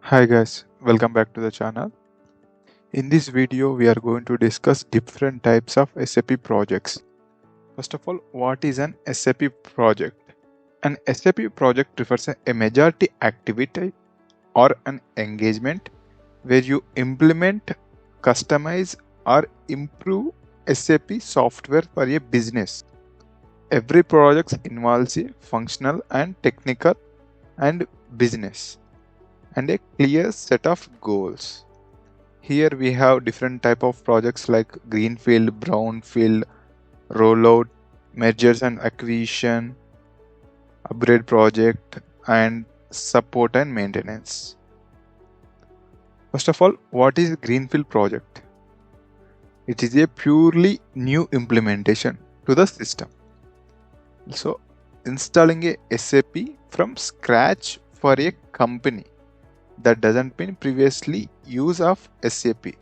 Hi guys, welcome back to the channel. In this video, we are going to discuss different types of SAP projects. First of all, what is an SAP project? An SAP project refers to a majority activity or an engagement where you implement, customize or improve SAP software for a business. Every project involves a functional and technical and business and a clear set of goals. Here we have different type of projects like Greenfield, Brownfield, Rollout, Mergers and Acquisition, Upgrade Project, and Support and Maintenance. First of all, what is Greenfield Project? It is a purely new implementation to the system. So, installing a SAP from scratch for a company that doesn't been previously use of SAP.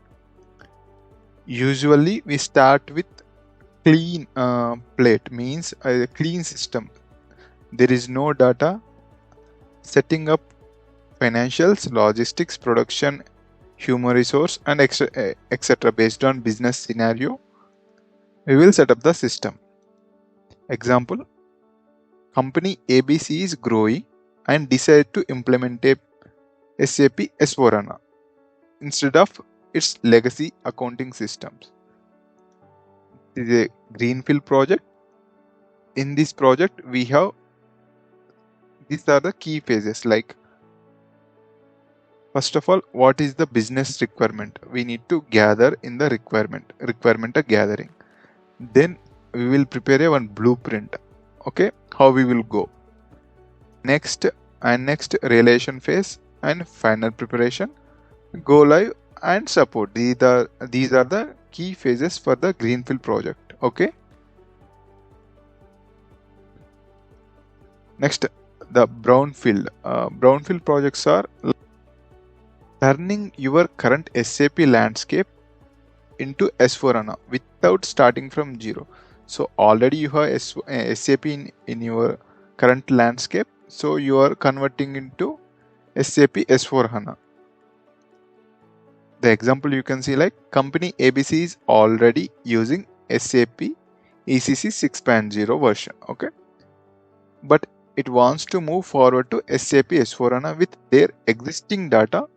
Usually we start with clean plate, means a clean system. There is no data, setting up financials, logistics, production, human resource and etc. Based on business scenario, we will set up the system. Example, company ABC is growing and decide to implement a SAP S/4HANA instead of its legacy accounting systems. This is a Greenfield project. In this project, we have these are the key phases. Like, first of all, what is the business requirement? We need to gather in the requirement gathering. Then we will prepare one blueprint. Okay, how we will go. Next relation phase and final preparation, go live and support. These are the key phases for the Greenfield project. Okay. Next, the Brownfield. Brownfield projects are turning your current SAP landscape into S/4HANA without starting from zero. So already you have SAP in your current landscape. So you are converting into SAP S/4HANA. The example you can see, like company ABC is already using SAP ECC 6.0 version. Okay. But it wants to move forward to SAP S/4HANA with their existing data,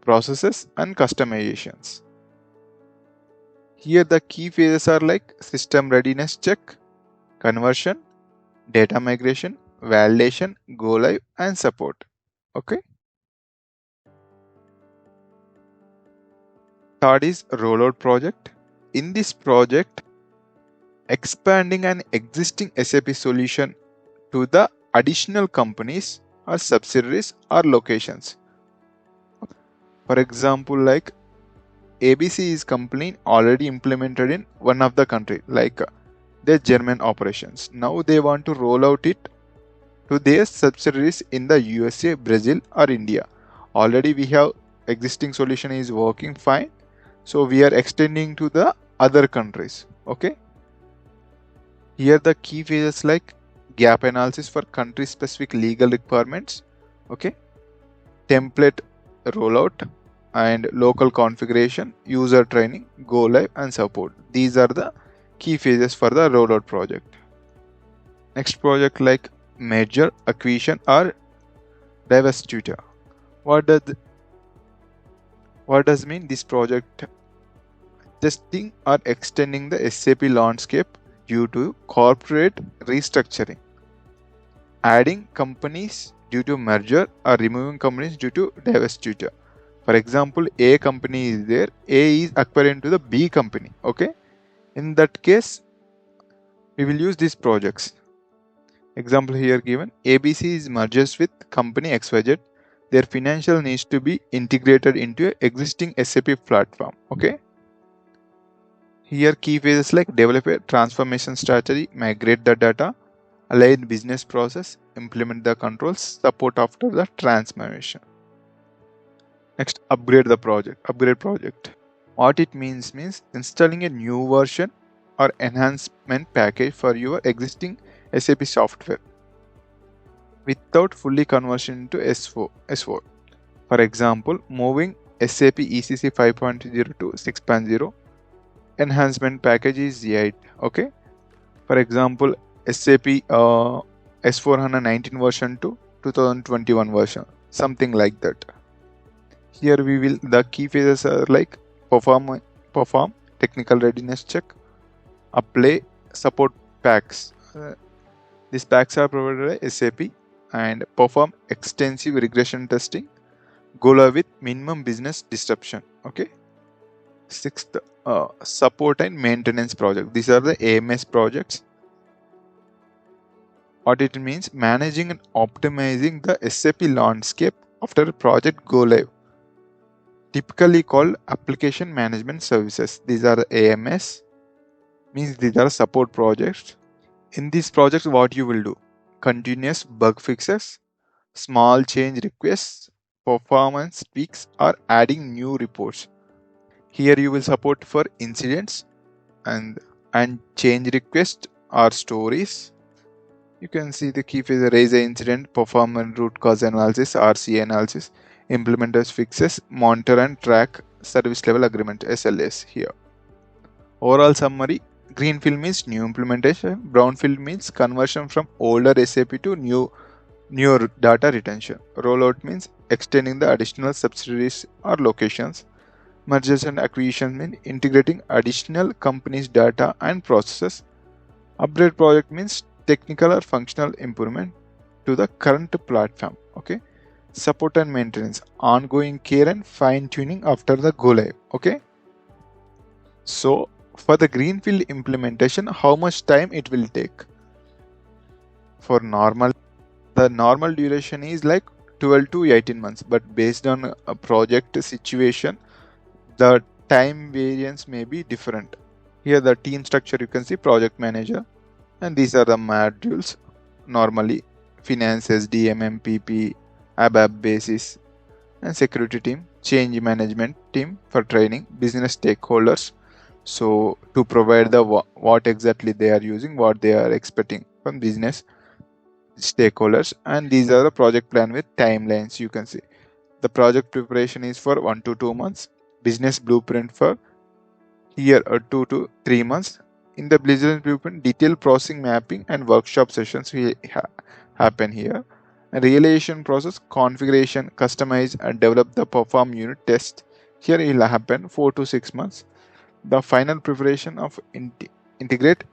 processes and customizations. Here the key phases are like system readiness check, conversion, data migration, validation, go live and support. Okay. Third is Rollout Project. In this project, expanding an existing SAP solution to the additional companies or subsidiaries or locations. For example, like ABC is company already implemented in one of the country, like their German operations. Now they want to roll out it to their subsidiaries in the USA, Brazil or India. Already we have existing solution is working fine. So we are extending to the other countries. Okay. Here the key phases like gap analysis for country specific legal requirements. Okay. Template rollout and local configuration, user training, go live and support. These are the key phases for the rollout project. Next project like merger, acquisition or divestiture. What does mean this project? Testing or extending the SAP landscape due to corporate restructuring, adding companies due to merger or removing companies due to divestiture. For example, A company is there, A is acquired into the B company. Okay. In that case, we will use these projects. Example here given, ABC is merges with company XYZ. Their financial needs to be integrated into an existing SAP platform. Okay. Here key phases like develop a transformation strategy, migrate the data, align business process, implement the controls, support after the transformation. Next, upgrade project. What it means installing a new version or enhancement package for your existing SAP software without fully conversion into S4. For example, moving SAP ECC 5.0 to 6.0, enhancement package is 8. Okay. For example, SAP S419 version to 2021 version, something like that. Here we will, the key phases are like perform technical readiness check, apply support packs. These packs are provided by SAP, and perform extensive regression testing, go live with minimum business disruption. Okay. Sixth, support and maintenance project. These are the AMS projects. What it means, managing and optimizing the SAP landscape after a project go live, typically called application management services. These are the AMS, means these are support projects. In these projects, what you will do, continuous bug fixes, small change requests, performance tweaks, or adding new reports. Here you will support for incidents and change requests or stories. You can see the key phase: raise an incident, perform a root cause analysis, RCA analysis, implement as fixes, monitor and track service level agreement, SLAs here. Overall summary: Greenfield means new implementation, Brownfield means conversion from older SAP to newer data retention. Rollout means extending the additional subsidiaries or locations. Mergers and acquisitions mean integrating additional companies' data and processes. Upgrade project means technical or functional improvement to the current platform. Okay. Support and maintenance, ongoing care and fine tuning after the go live. Okay. So for the Greenfield implementation, how much time it will take? For the normal duration is like 12 to 18 months, but based on a project situation, the time variance may be different. Here the team structure, you can see project manager, and these are the modules. Normally finance, SDM, MPP, ABAP basis, and security team, change management team for training, business stakeholders, so to provide the what exactly they are using, what they are expecting from business stakeholders. And these are the project plan with timelines. You can see the project preparation is for 1 to 2 months, business blueprint for here 2 to 3 months. In the business blueprint, detailed processing mapping and workshop sessions will happen here. And realization process, configuration, customize and develop the perform unit test, here it will happen 4 to 6 months. The final preparation of integrate,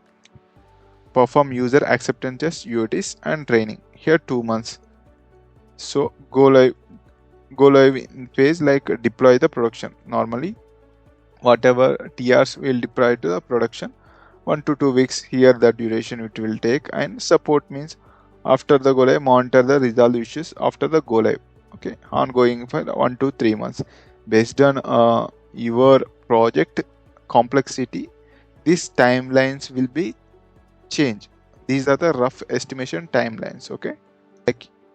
perform user acceptance tests, UATs and training, here 2 months. So go live in phase like deploy the production. Normally whatever TRs will deploy to the production, 1 to 2 weeks here the duration it will take. And support means after the go live, monitor the resolve issues after the go live. Okay, ongoing for 1 to 3 months. Based on your project complexity, these timelines will be changed. These are the rough estimation timelines. Okay,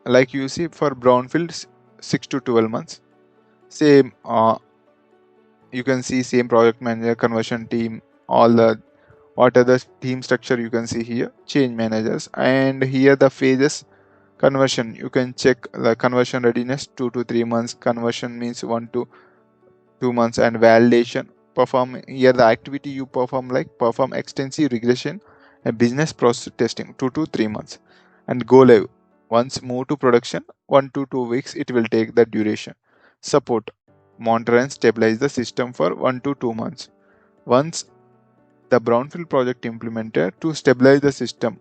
like you see for Brownfield 6 to 12 months. Same you can see same project manager, conversion team, all the what are the team structure you can see here, change managers. And here the phases, conversion, you can check the conversion readiness 2 to 3 months, conversion means 1 to 2 months. And validation, perform here the activity you perform like perform extensive regression and business process testing 2 to 3 months. And go live, once move to production, 1 to 2 weeks it will take the duration. Support, monitor and stabilize the system for 1 to 2 months. Once the Brownfield project implemented, to stabilize the system,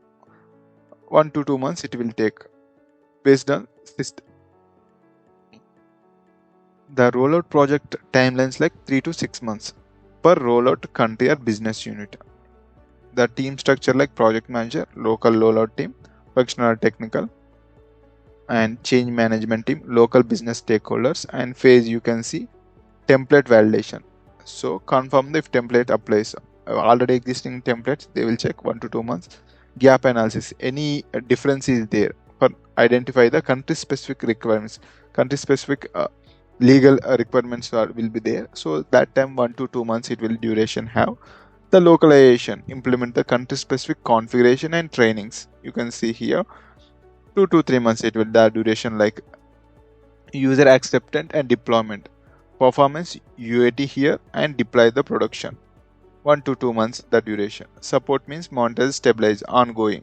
1 to 2 months it will take. Based on system, the rollout project timelines like 3 to 6 months per rollout country or business unit. The team structure like project manager, local rollout team, functional or technical, and change management team, local business stakeholders. And phase, you can see template validation, so confirm if template applies. Already existing templates, they will check 1 to 2 months. Gap analysis, any difference is there, for identify the country specific requirements, country specific legal requirements will be there, so that time 1 to 2 months it will duration have. The localization, implement the country specific configuration and trainings, you can see here 2 to 3 months it will, the duration like User acceptance and deployment. Performance UAT here and deploy the production. 1 to 2 months the duration. Support means monitor, stabilize, ongoing.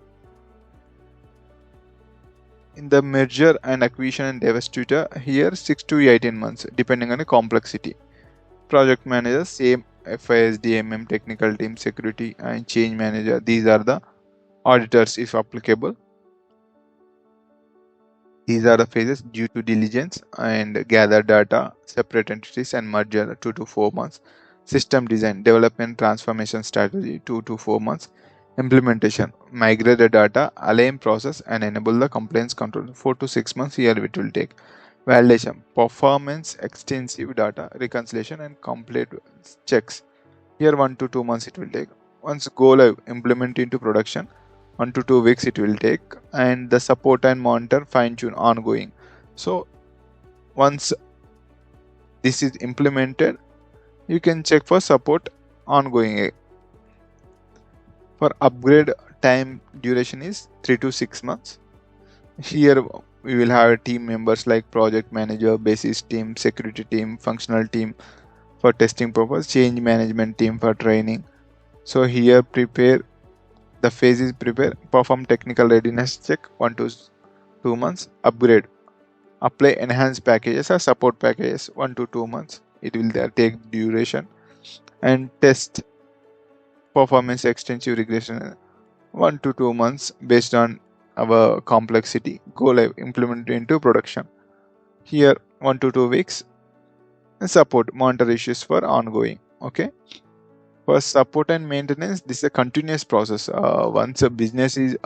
In the merger and acquisition and divestiture, here 6 to 18 months depending on the complexity. Project manager, same FISD, technical team, security and change manager. These are the auditors if applicable. These are the phases: due to diligence and gather data, separate entities and merger 2 to 4 months. System design, development, transformation strategy 2 to 4 months. Implementation, migrate the data, align process and enable the compliance control 4 to 6 months here it will take. Validation, performance, extensive data, reconciliation and complete checks. Here 1 to 2 months it will take. Once go live, implement into production, 1 to 2 weeks it will take. And the support and monitor, fine tune, ongoing. So once this is implemented, you can check for support ongoing. For upgrade, time duration is 3 to 6 months. Here we will have team members like project manager, basis team, security team, functional team for testing purpose, change management team for training. So here prepare, the phase is prepare, perform technical readiness check 1 to 2 months. Upgrade, apply enhanced packages or support packages 1 to 2 months. It will take duration. And test, performance extensive regression 1 to 2 months based on our complexity. Go live, implement into production. Here 1 to 2 weeks. And support, monitor issues for ongoing. Okay. For support and maintenance, this is a continuous process. Once a business is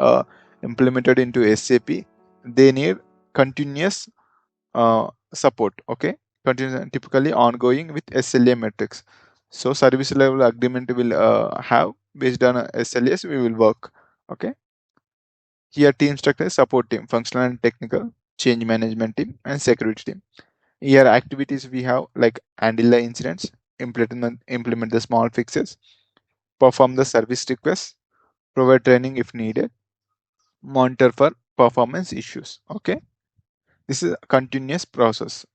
implemented into SAP, they need continuous support. Okay, continuous, typically ongoing with SLA metrics. So service level agreement will have based on SLAs we will work. Okay. Here team structure: support team, functional and technical, change management team, and security team. Here activities we have like handle the incidents, implement the small fixes, perform the service requests, provide training if needed, monitor for performance issues. Okay, this is a continuous process.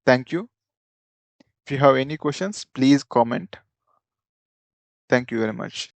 Thank you. If you have any questions, please comment. Thank you very much.